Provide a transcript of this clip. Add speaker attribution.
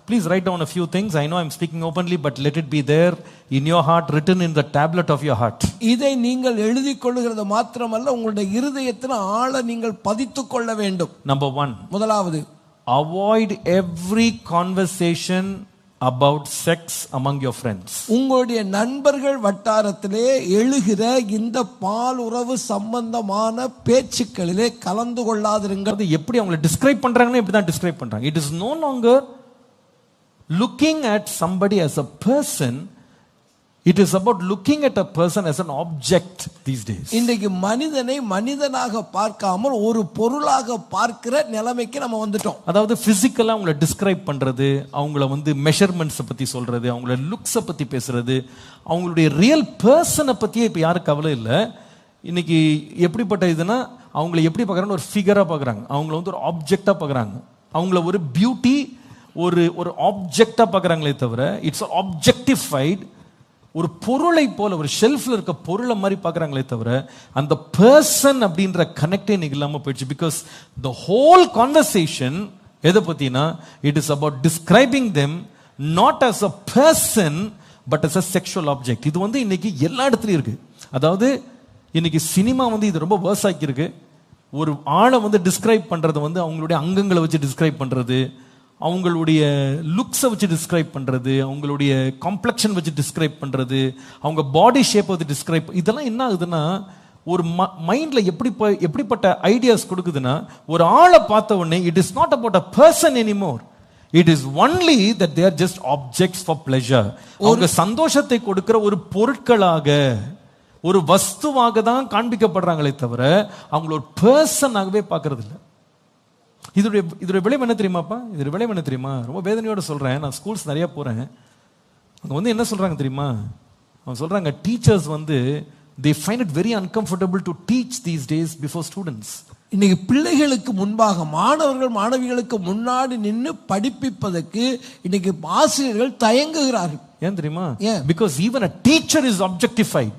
Speaker 1: Please write down a few things. I know I'm speaking openly, but let it be there in your heart, written in the tablet of your heart.
Speaker 2: இதை நீங்கள் எழுதிக் கொள்ளுகிறது மாத்திரமல்ல, உங்களுடைய இருதயத்தில் ஆழ நீங்கள் பதித்துக் கொள்ள வேண்டும்.
Speaker 1: Number 1.
Speaker 2: முதலாவது,
Speaker 1: avoid every conversation about sex among your friends.
Speaker 2: உங்களுடைய நண்பர்கள் வட்டாரத்திலே எழுகிற இந்த பால் உறவு சம்பந்தமான பேச்சுக்களிலே கலந்து கொள்ளாதிருங்கள்.
Speaker 1: அது எப்படி அவங்களை டிஸ்கிரைப் பண்றாங்கன்னா இப்படி தான் டிஸ்கிரைப் பண்றாங்க. It is no longer looking at somebody as a person. It is about looking at a person as an object these days.
Speaker 2: இன்றைக்கு மனிதனை மனிதனாக பார்க்காமல் ஒரு பொருளாக பார்க்கிற நிலைமைக்கு நம்ம வந்துட்டோம்.
Speaker 1: அதாவது பிசிக்கலா அவங்கள டிஸ்கிரைப் பண்றது, அவங்கள வந்து மெஷர்மெண்ட்ஸ் பத்தி சொல்றது, அவங்கள லுக்ஸை பத்தி பேசுறது, அவங்களுடைய ரியல் பர்சனை பத்தியே இப்ப யாரும் கவலை இல்லை. இன்னைக்கு எப்படிப்பட்ட இதுனா அவங்கள எப்படி பார்க்கறாங்க, ஒரு ஃபிகரா பார்க்கறாங்க, அவங்கள வந்து ஒரு ஆப்ஜெக்டா பார்க்கறாங்க, அவங்கள ஒரு பியூட்டி ஒரு ஆப்ஜெக்டா பார்க்கறாங்களே தவிர இட்ஸ் ஆப்ஜெக்டிஃபைட், ஒரு பொருளை போல, ஒரு ஷெல்ஃப்ல இருக்க பொருளை மாதிரி பார்க்கறாங்களே தவிர அந்த பர்சன் அப்படின்ற கனெக்டே இன்னைக்கு இல்லாம போயிடுச்சு. பிகாஸ் த ஹோல் கான்வர்சேஷன் எதை பத்தினா it is about describing them not as a person but as a sexual object. இது வந்து இன்னைக்கு எல்லா இடத்துலயும் இருக்கு. அதாவது இன்னைக்கு சினிமா வந்து இது ரொம்ப வேர்ஸ் ஆக்கி இருக்கு. ஒரு ஆளை வந்து டிஸ்கிரைப் பண்றது வந்து அவங்களுடைய அங்கங்களை வச்சு டிஸ்கிரைப் பண்றது, அவங்களுடைய லுக்ஸை வச்சு டிஸ்கிரைப் பண்றது, அவங்களுடைய காம்ப்ளெக்ஷன் வச்சு டிஸ்கிரைப் பண்றது, அவங்க பாடி ஷேப் வச்சு டிஸ்கிரைப், இதெல்லாம் என்ன ஆகுதுன்னா ஒரு மைண்ட்ல எப்படிப்பட்ட ஐடியாஸ் கொடுக்குதுன்னா, ஒரு ஆளை பார்த்த உடனே it is not about a person anymore, it is only that they are just objects for pleasure. அவங்க சந்தோஷத்தை கொடுக்கிற ஒரு பொருட்களாக, ஒரு வஸ்துவாக தான் காண்பிக்கப்படுறாங்களே தவிர அவங்கள ஒரு பர்சனாகவே பார்க்கறது இல்லை. இதோட விளைவு என்ன தெரியுமாப்பா? இதோட விளைவு என்ன தெரியுமா? ரொம்ப வேதனையோட சொல்றேன். நான் ஸ்கூல்ஸ் நிறைய போறேன். அங்க வந்து என்ன சொல்றாங்க தெரியுமா? அவங்க சொல்றாங்க டீச்சர்ஸ் வந்து they find it very uncomfortable to teach these days before students.
Speaker 2: இன்னைக்கு பிள்ளைகளுக்கு முன்பாக, மாணவர்கள் மாணவிகளுக்கு முன்னாடி நின்று படிப்பிப்பதற்கு இன்னைக்கு ஆசிரியர்கள் தயங்குகிறார்கள்.
Speaker 1: ஏன் தெரியுமா? Because even a teacher is objectified.